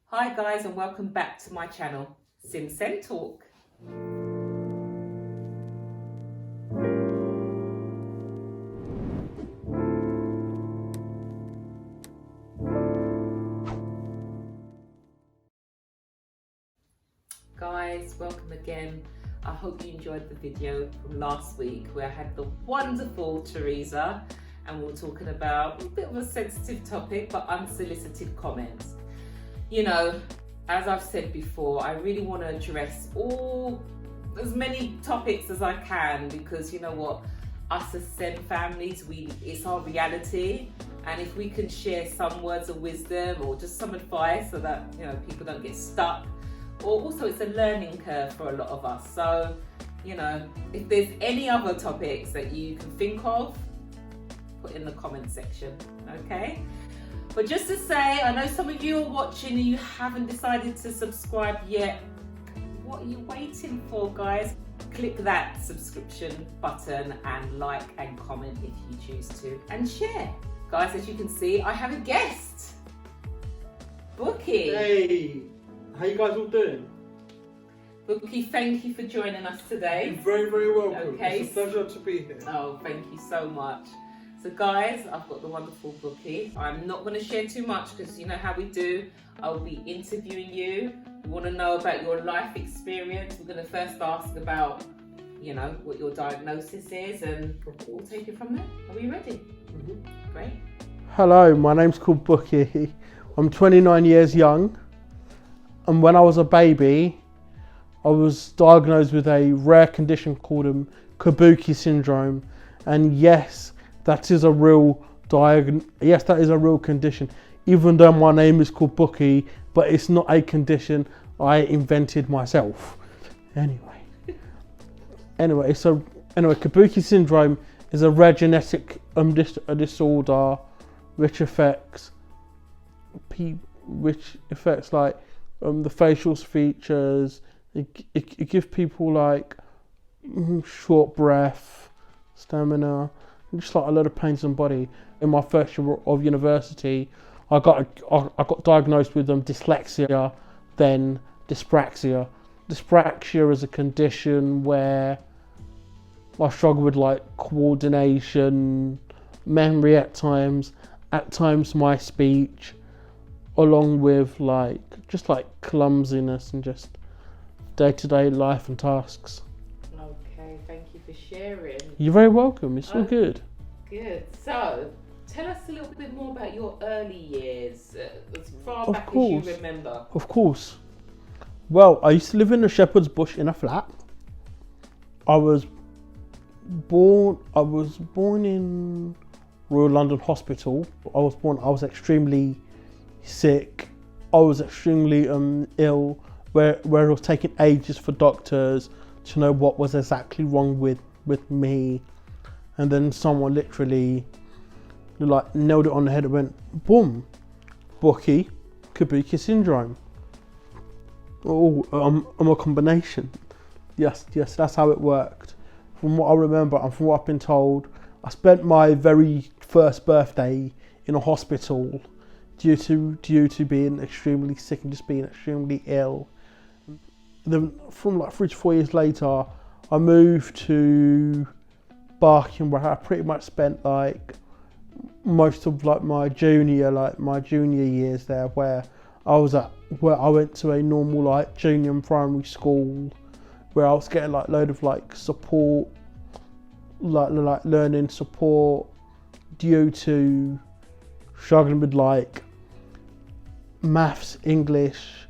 Hi guys, and welcome back to my channel, Sen Talk. Guys, welcome again. I hope you enjoyed the video from last week where I had the wonderful Teresa and we were talking about a bit of a sensitive topic, but unsolicited comments. You know, as I've said before, I really want to address as many topics as I can, because you know what, us as Sen families, it's our reality, and if we can share some words of wisdom or just some advice so that, you know, people don't get stuck, or also it's a learning curve for a lot of us. So, you know, if there's any other topics that you can think of, put in the comment section, okay? But just to say, I know some of you are watching and you haven't decided to subscribe yet. What are you waiting for, guys? Click that subscription button and like and comment if you choose to, and share. Guys, as you can see, I have a guest, Bukky. Hey, how you guys all doing? Bukky, thank you for joining us today. You're very, very welcome. Okay. It's a pleasure to be here. Oh, thank you so much. So guys, I've got the wonderful Bukky. I'm not going to share too much because you know how we do. I'll be interviewing you. We want to know about your life experience. We're going to first ask about, you know, what your diagnosis is, and we'll take it from there. Are we ready? Mm-hmm. Great. Hello, my name's called Bukky. I'm 29 years young, and when I was a baby, I was diagnosed with a rare condition called Kabuki syndrome, and yes, that is a real that is a real condition. Even though my name is called Bukky, but it's not a condition I invented myself. Anyway, Kabuki syndrome is a rare genetic disorder which affects like the facial features. It gives people like short breath, stamina, just like a lot of pains in the body. In my first year of university, I got diagnosed with dyslexia, then dyspraxia. Dyspraxia is a condition where I struggle with like coordination, memory at times my speech, along with just clumsiness and just day-to-day life and tasks. Okay, thank you for sharing. You're very welcome. It's all good. Good. So, tell us a little bit more about your early years, as far back as you remember. Of course. Well, I used to live in a shepherd's bush in a flat. I was born in Royal London Hospital. I was extremely sick. I was extremely ill, where it was taking ages for doctors to know what was exactly wrong with me. And then someone literally nailed it on the head and went, boom, Bukky, Kabuki syndrome. Oh, I'm a combination. Yes, that's how it worked. From what I remember and from what I've been told, I spent my very first birthday in a hospital due to being extremely sick and just being extremely ill. Then from 3 to 4 years later, I moved to Bukky, where I pretty much spent most of my junior years there, where I went to a normal junior and primary school, where I was getting load of support, learning support due to struggling with maths, English,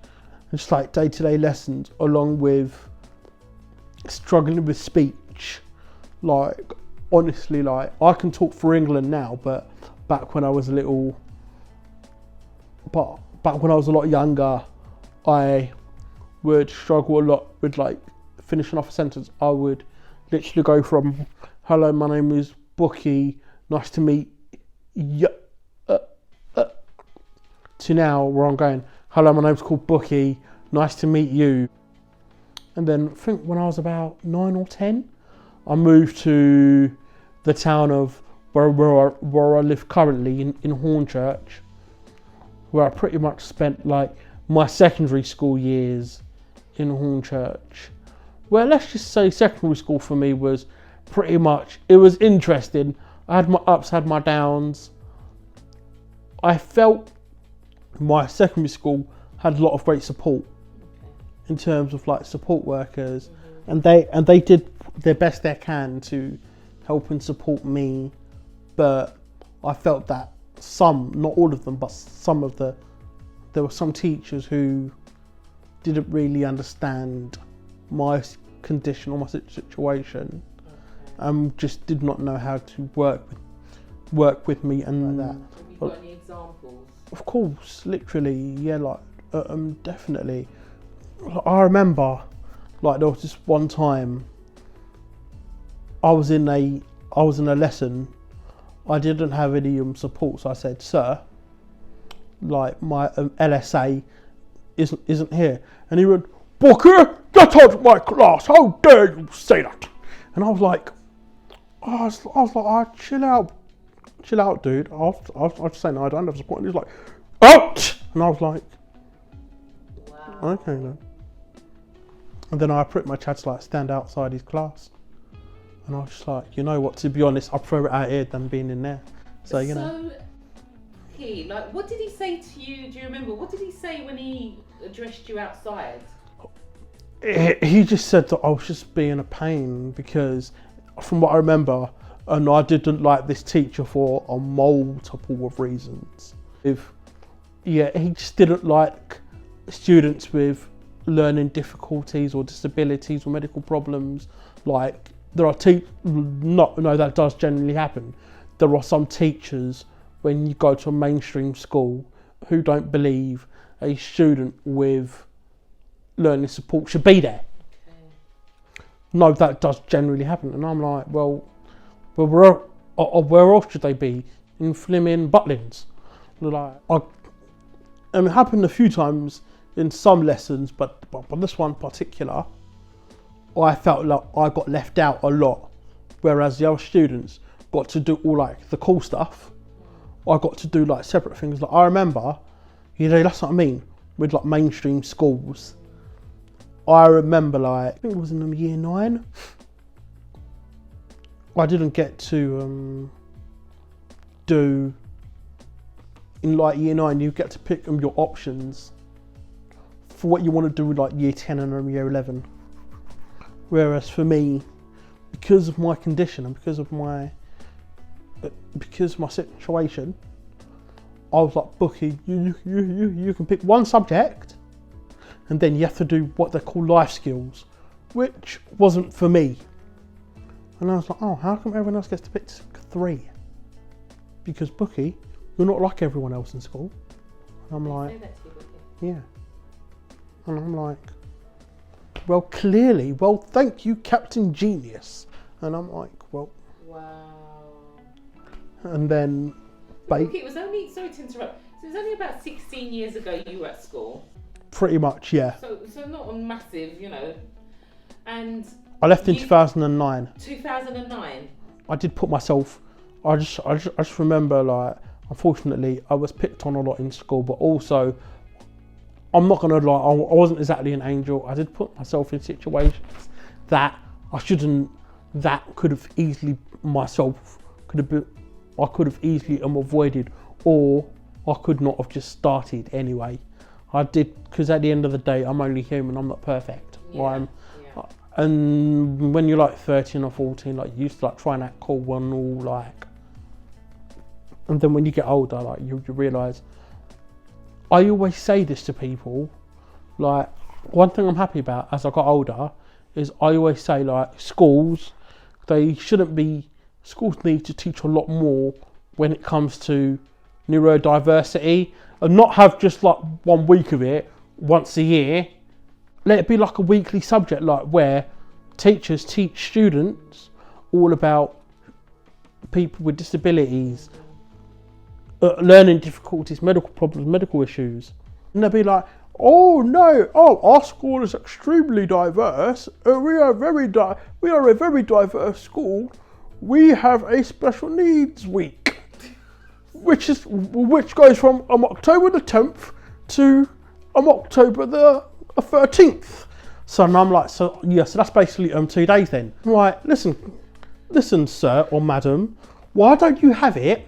and just day-to-day lessons, along with struggling with speech. Honestly, I can talk for England now, but back when I was a lot younger, I would struggle a lot with finishing off a sentence. I would literally go from "Hello, my name is Bukky, nice to meet you," to now where I'm going, "Hello, my name's called Bukky, nice to meet you." And then I think when I was about 9 or 10, I moved to the town of where I live currently in Hornchurch, where I pretty much spent my secondary school years in Hornchurch. Well, let's just say secondary school for me was pretty much, it was interesting. I had my ups, had my downs. I felt my secondary school had a lot of great support in terms of like support workers, and they did their best they can to help and support me. But I felt that some, not all of them, but there were some teachers who didn't really understand my condition or my situation, and just did not know how to work with me and like that. Have you got any examples? Of course, literally, yeah, like definitely. I remember, like there was this one time, I was in a lesson. I didn't have any support, so I said, "Sir, like my LSA isn't here," and he went, "Bukky, get out of my class! How dare you say that?" And I was like, chill out, dude. I was just saying, I don't have support. And he was like, "Out!" And I was like, Wow. "Okay then." And then I pretty much had to like stand outside his class. And I was just like, you know what, to be honest, I prefer it out here than being in there. So, you know. Like, what did he say to you? Do you remember? What did he say when he addressed you outside? He just said that I was just being a pain because, from what I remember, and I didn't like this teacher for a multiple of reasons. He just didn't like students with learning difficulties or disabilities or medical problems. Like, there are that does generally happen. There are some teachers, when you go to a mainstream school, who don't believe a student with learning support should be there. Okay. No, that does generally happen. And I'm like, well, where else should they be? In Fleming Butlins? Like, it happened a few times in some lessons, but this one in particular, I felt like I got left out a lot, whereas the other students got to do all like the cool stuff. I got to do like separate things. Like I remember, you know, that's what I mean with like mainstream schools. I remember like, I think it was in year 9. I didn't get to do, in like year 9, you get to pick your options for what you want to do with like year 10 and year 11. Whereas for me, because of my condition and because of my situation, I was like, Bukky, you can pick one subject, and then you have to do what they call life skills, which wasn't for me. And I was like, oh, how come everyone else gets to pick 3? Because Bukky, you're not like everyone else in school. And I'm like, yeah. And I'm like, well, clearly, well, thank you, Captain Genius. And I'm like, well. Wow. And then. It was only, sorry to interrupt, so it was only about 16 years ago you were at school. Pretty much, yeah. So not a massive, you know. And I left in 2009. 2009? I did put myself, I just remember, like, unfortunately, I was picked on a lot in school, but also, I'm not gonna lie, I wasn't exactly an angel. I did put myself in situations that I shouldn't, that could have easily, I could have easily avoided, or I could not have just started anyway. I did, because at the end of the day, I'm only human, I'm not perfect. Yeah. And when you're like 13 or 14, like you used to like try and act cool and all like, and then when you get older, like you realise, I always say this to people, like one thing I'm happy about as I got older is I always say like schools need to teach a lot more when it comes to neurodiversity, and not have just like 1 week of it once a year. Let it be like a weekly subject, like where teachers teach students all about people with disabilities, learning difficulties, medical problems, medical issues. And they'll be like, oh no, our school is extremely diverse. We are a very diverse school. We have a special needs week, which goes from October the 10th to I'm October the 13th. So and I'm like, so that's basically 2 days then. I'm like, listen, sir or madam, why don't you have it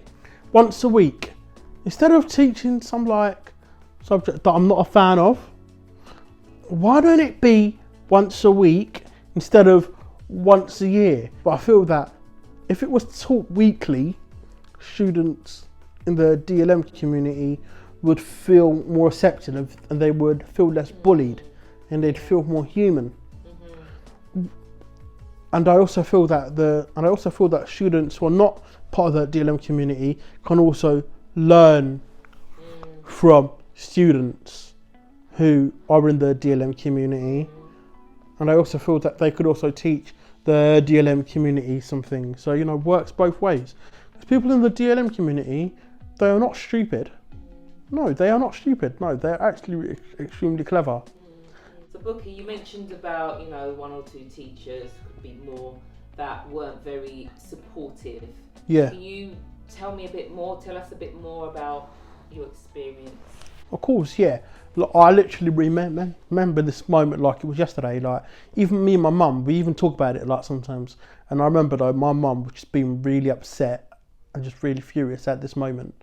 once a week? Instead of teaching some like subject that I'm not a fan of, why don't it be once a week instead of once a year? But I feel that if it was taught weekly, students in the DLM community would feel more accepted and they would feel less bullied and they'd feel more human. And I also feel that students who are not part of the DLM community can also learn from students who are in the DLM community. And I also feel that they could also teach the DLM community something. So, works both ways. Because people in the DLM community, they are not stupid. No, they are not stupid. No, they're actually extremely clever. So Bukky, you mentioned about, one or two teachers could be more that weren't very supportive. Yeah. Can you tell us a bit more about your experience? Of course, yeah. Look, I literally remember this moment like it was yesterday. Like, even me and my mum, we even talk about it like sometimes. And I remember though, my mum was just being really upset and just really furious at this moment.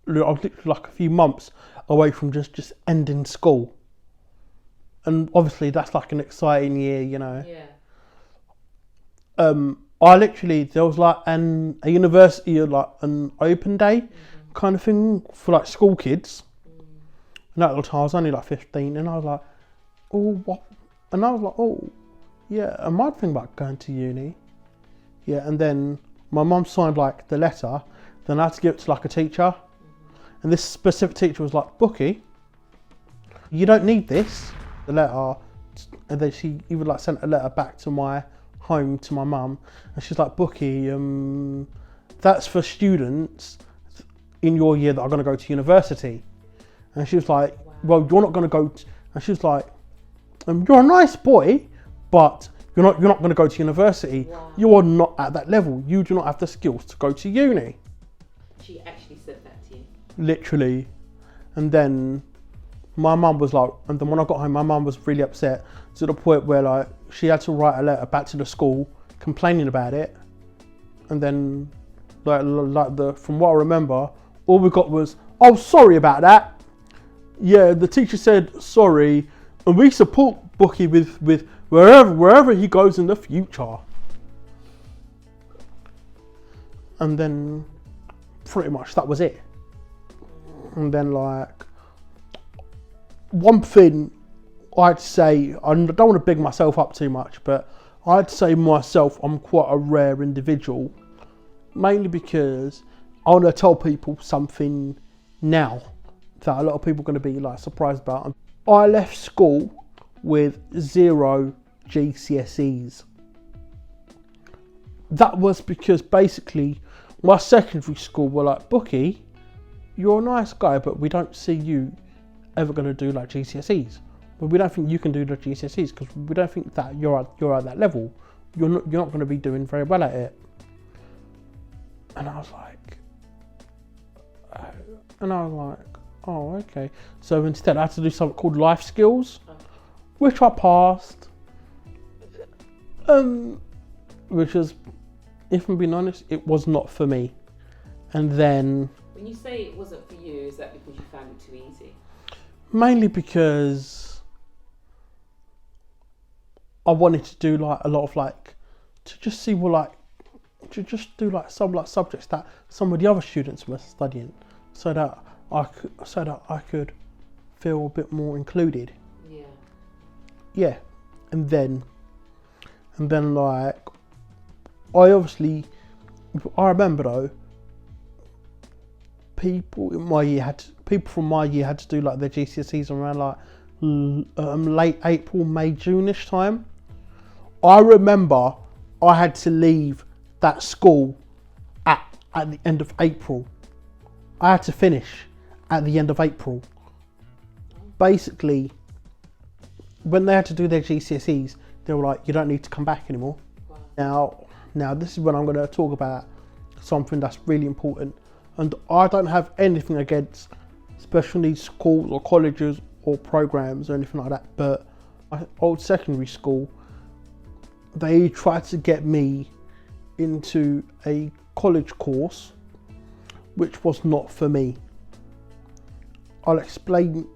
Look, I was literally like a few months away from just ending school. And obviously that's like an exciting year, Yeah. There was like a university, like an open day kind of thing for like school kids. And at the time I was only like 15 and I was like, oh, what? And I was like, oh, yeah, I might think about going to uni. Yeah, and then my mum signed like the letter, then I had to give it to like a teacher. And this specific teacher was like, Bukky, you don't need this. The letter, and then she even like sent a letter back to my home to my mum, and she's like, Bukky, that's for students in your year that are going to go to university. And she was like, well, you're not going to go. And she was like, you're a nice boy, but you're not going to go to university. Wow. You are not at that level. You do not have the skills to go to uni. She actually said that to you? Literally. And then my mum was like, and then when I got home, my mum was really upset to the point where like she had to write a letter back to the school complaining about it. And then from what I remember, all we got was, oh, sorry about that. Yeah, the teacher said sorry, and we support Bukky with wherever he goes in the future. And then pretty much that was it. And then like, one thing I'd say, I don't want to big myself up too much, but I'd say myself, I'm quite a rare individual, mainly because I want to tell people something now that a lot of people are going to be like surprised about. I left school with 0 GCSEs. That was because basically my secondary school were like, Bukky, you're a nice guy, but we don't see you ever going to do like GCSEs. But we don't think you can do the GCSEs because we don't think that you're at that level. You're not going to be doing very well at it. And I was like, oh, okay. So instead I had to do something called life skills, which I passed. Which was, if I'm being honest, it was not for me. And then, when you say it wasn't for you, is that because you found it too easy? Mainly because I wanted to do like a lot of like, to just see what like, to just do like some like subjects that some of the other students were studying, so that I could feel a bit more included. Yeah. Yeah, and then like, I remember though, people from my year had to do like their GCSEs around like late April, May, June-ish time. I remember I had to leave that school at the end of April. I had to finish at the end of April. Basically, when they had to do their GCSEs, they were like, you don't need to come back anymore. Wow. Now this is when I'm going to talk about something that's really important. And I don't have anything against special needs schools or colleges or programs or anything like that. But my old secondary school, they tried to get me into a college course, which was not for me. I'll explain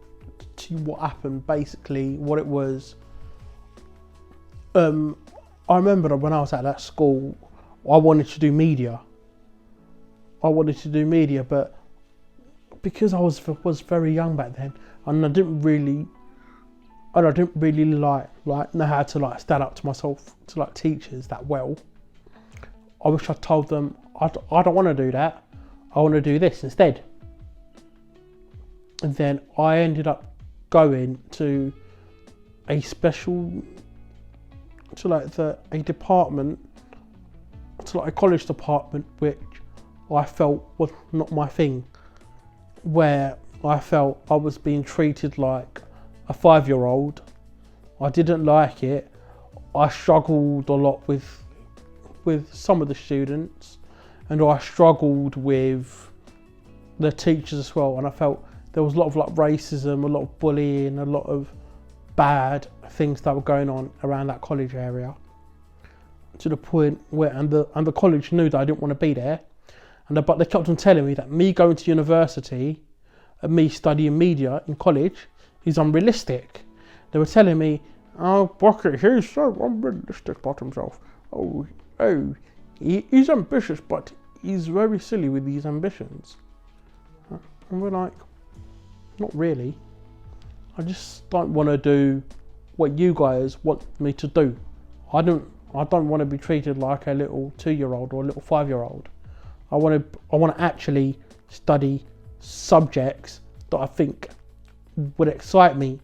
to you what happened. Basically, what it was. I remember that when I was at that school, I wanted to do media. But because I was very young back then, and I didn't really like know how to like stand up to myself to like teachers that well. I wish I told them I don't want to do that. I want to do this instead. And then I ended up going to a college department, which I felt was not my thing, where I felt I was being treated like a 5-year-old. I didn't like it. I struggled a lot with some of the students, and I struggled with the teachers as well, and I felt there was a lot of like racism, a lot of bullying, a lot of bad things that were going on around that college area, to the point where and the college knew that I didn't want to be there, but they kept on telling me that me going to university and me studying media in college is unrealistic. They were telling me, "Oh, Bukky, he's so unrealistic about himself. Oh, he's ambitious, but he's very silly with these ambitions." And we're like, not really. I just don't want to do what you guys want me to do. I don't want to be treated like a little 2-year-old or a little 5-year-old. I want to actually study subjects that I think would excite me.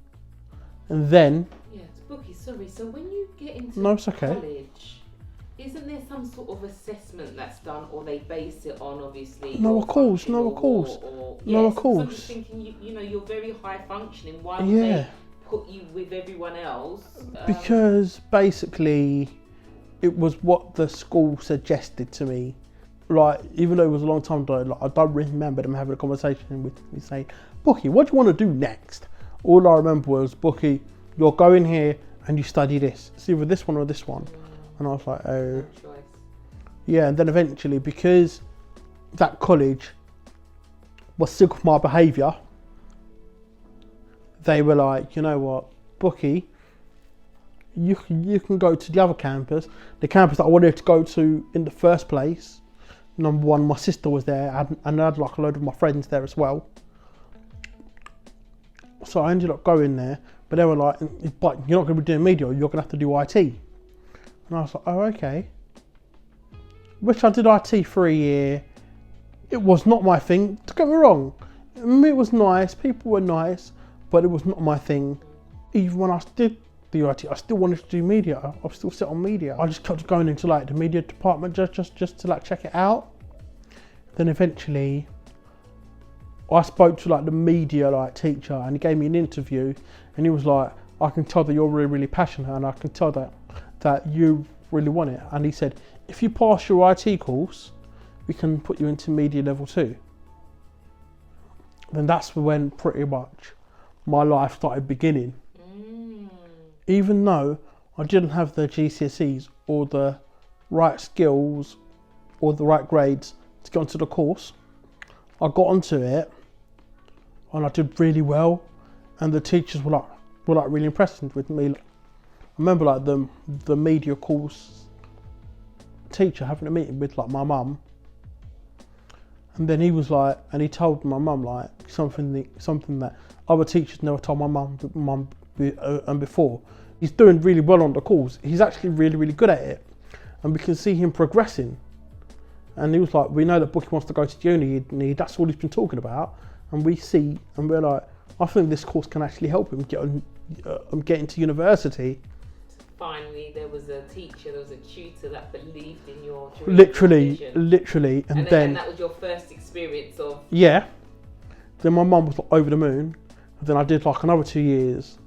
And then... Yes, Bukky, sorry. So when you get into it's okay. college, isn't there some sort of assessment that's done, or they base it on obviously? No, your of course. function No, or of course. or- No, yes, of course. So I'm just thinking, you're very high functioning. Why would Yeah. they put you with everyone else? Because basically, it was what the school suggested to me. Like, even though it was a long time ago, like, I don't remember them having a conversation with me saying, "Bukky, what do you want to do next?" All I remember was, "Bukky, you're going here and you study this. It's either this one or this one." And I was like, "Oh." No choice. Yeah, and then eventually, because that college was sick of my behaviour, they were like, "You know what, Bukky, you can go to the other campus, the campus that I wanted to go to in the first place." Number one, my sister was there, and I had like a load of my friends there as well. So I ended up going there, but they were like, "But you're not going to be doing media, you're going to have to do IT." And I was like, "Oh, okay." Which I did IT for a year. It was not my thing. Don't get me wrong. It was nice, people were nice, but it was not my thing. Even when I did do IT, I still wanted to do media. I was still set on media. I just kept going into like the media department just to like check it out. Then eventually, I spoke to like the media like teacher, and he gave me an interview, and he was like, "I can tell that you're really, really passionate, and I can tell that you really want it." And he said, "If you pass your IT course, we can put you into media level 2. Then that's when pretty much my life started beginning. Even though I didn't have the GCSEs or the right skills or the right grades to get onto the course, I got onto it and I did really well, and the teachers were like really impressed with me. I remember like the media course teacher having a meeting with like my mum, and then he was like, and he told my mum like something that other teachers never told my mum before. He's doing really well on the course. He's actually really, really good at it, and we can see him progressing. And he was like, "We know that Bukky wants to go to uni, and that's all he's been talking about." And we're like, "I think this course can actually help him get into university." Finally, there was a teacher, there was a tutor that believed in your dream. Literally, and then that was your first experience of. Yeah. Then my mum was like over the moon. And then I did like another 2 years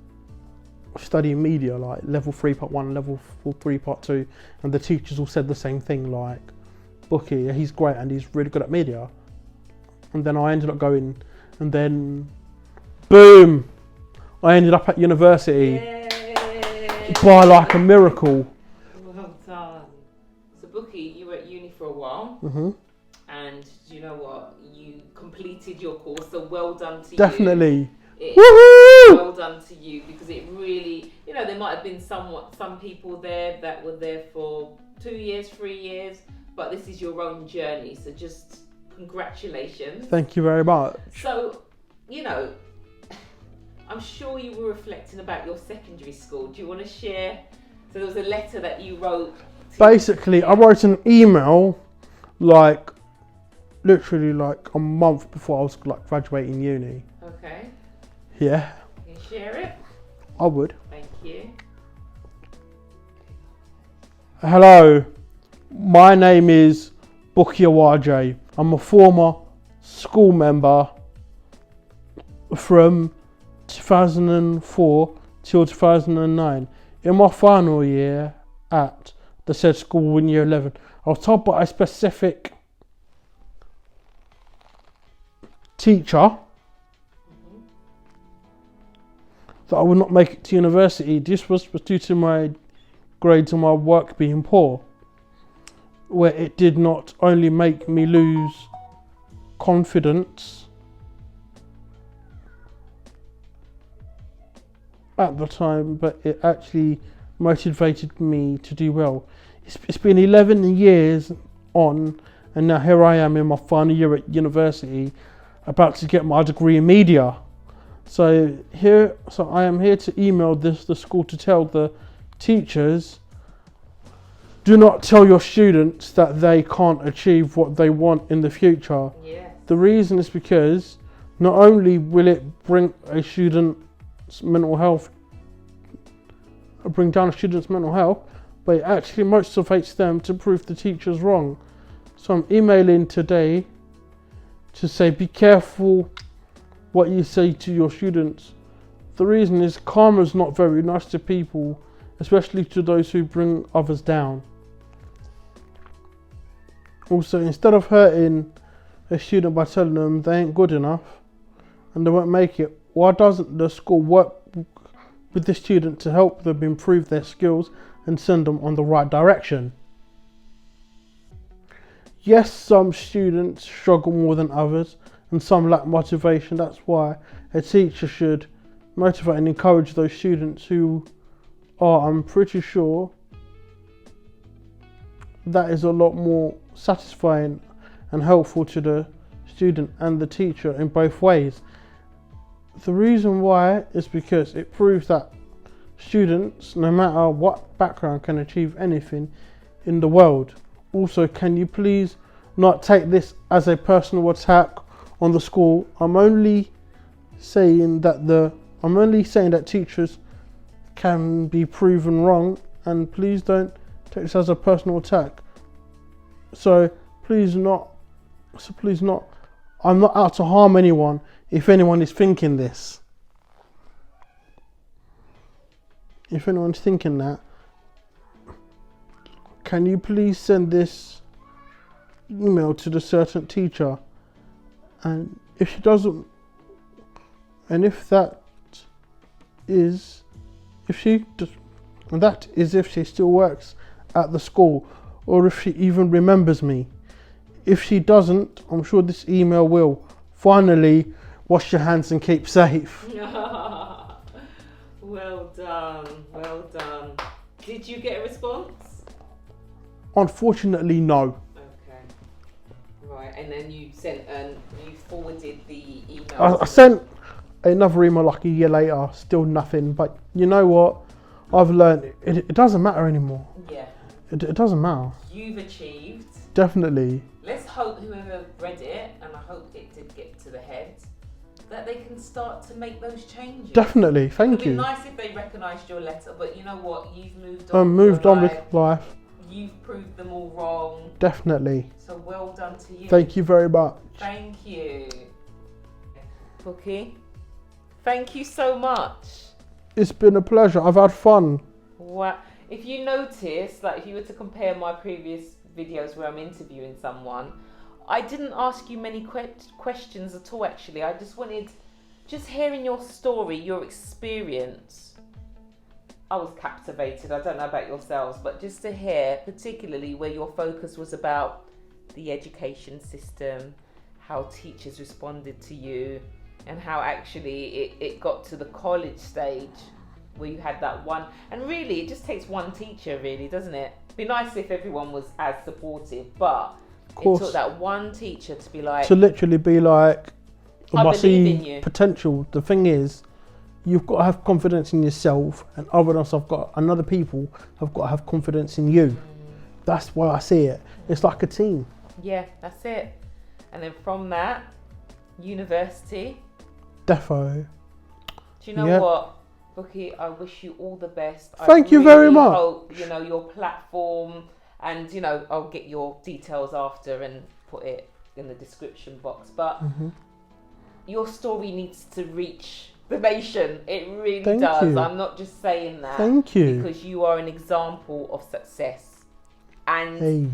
studying media, like level 3 part 1, level 3 part 2, and the teachers all said the same thing, like, "Bukky, he's great and he's really good at media." And then I ended up going, and then boom, I ended up at university Yay. by like a miracle. Well done. So Bukky, you were at uni for a while, and you know what? You completed your course, so well done to you. Definitely. Woohoo! Well done to you, because it really, you know, there might have been some people there that were there for 2 years, 3 years, but this is your own journey. So just congratulations. Thank you very much. So, you know, I'm sure you were reflecting about your secondary school. Do you want to share? So there was a letter that you wrote. Basically, I wrote an email like literally like a month before I was like graduating uni. Okay. Yeah. Can you share it? I would. Thank you. Hello, my name is Bukky Awaje. I'm a former school member from 2004 till 2009. In my final year at the said school in year 11, I was told by a specific teacher that I would not make it to university. This was due to my grades and my work being poor, where it did not only make me lose confidence at the time, but it actually motivated me to do well. It's been 11 years on, and now here I am in my final year at university, about to get my degree in media. So I am here to email the school to tell the teachers, do not tell your students that they can't achieve what they want in the future. Yeah. The reason is because not only will it bring a student's mental health, bring down a student's mental health, but it actually motivates them to prove the teachers wrong. So I'm emailing today to say, be careful what you say to your students. The reason is karma's not very nice to people, especially to those who bring others down. Also, instead of hurting a student by telling them they ain't good enough and they won't make it, why doesn't the school work with the student to help them improve their skills and send them on the right direction? Yes, some students struggle more than others and some lack motivation. That's why a teacher should motivate and encourage those students who are, I'm pretty sure, that is a lot more satisfying and helpful to the student and the teacher in both ways. The reason why is because it proves that students, no matter what background, can achieve anything in the world. Also, can you please not take this as a personal attack on the school? I'm only saying that teachers can be proven wrong, and please don't take this as a personal attack. So please not. I'm not out to harm anyone. If anyone is thinking this, if anyone's thinking that, can you please send this email to the certain teacher? And if she doesn't, and if she still works at the school, or if she even remembers me. If she doesn't, I'm sure this email will. Finally, wash your hands and keep safe. Well done, well done. Did you get a response? Unfortunately, no. Okay. Right, and then you forwarded the email. I sent another email like a year later, still nothing. But you know what? I've learned it doesn't matter anymore. Yeah. It doesn't matter. You've achieved. Definitely. Let's hope whoever read it, and I hope it did get to the head, that they can start to make those changes. Definitely. Thank you. It'd be nice if they recognised your letter, but you know what? You've moved on. Moved on with life. You've proved them all wrong. Definitely. So well done to you. Thank you very much. Thank you. Bukky, thank you so much. It's been a pleasure. I've had fun. Wow. If you notice, like if you were to compare my previous videos where I'm interviewing someone, I didn't ask you many questions at all actually. I just wanted just hearing your story, your experience, I was captivated. I don't know about yourselves, but just to hear, particularly where your focus was about the education system, how teachers responded to you, and how actually it got to the college stage where you had that one. And really, it just takes one teacher, really, doesn't it? It'd be nice if everyone was as supportive, but it took that one teacher to be like, to literally be like, I I believe in see you. potential. The thing is, you've got to have confidence in yourself, and other people have got to have confidence in you. That's why I see it. It's like a team. Yeah, that's it. And then from that, university. Defo. Do you know what, Bukky? I wish you all the best. Thank I you very really much. Hope, your platform, and I'll get your details after and put it in the description box. But your story needs to reach the nation. It really Thank does. you. I'm not just saying that. Thank you. Because you are an example of success. And Hey.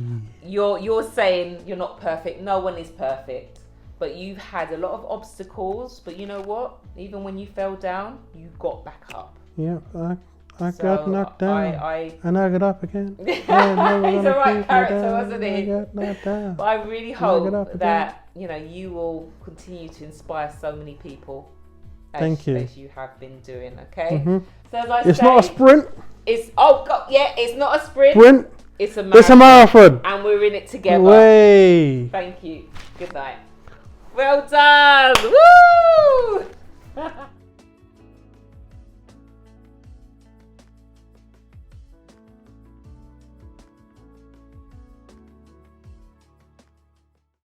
you're saying you're not perfect. No one is perfect. But you've had a lot of obstacles. But you know what? Even when you fell down, you got back up. Yeah, I got knocked down. And I got up again. He's the right character, wasn't he? I got knocked down. But I really hope that you will continue to inspire so many people as you have been doing. Okay. So as I It's say, not a sprint. It's it's not a sprint. It's a marathon. It's a marathon. And we're in it together. Way. Thank you. Good night. Well done. Woo!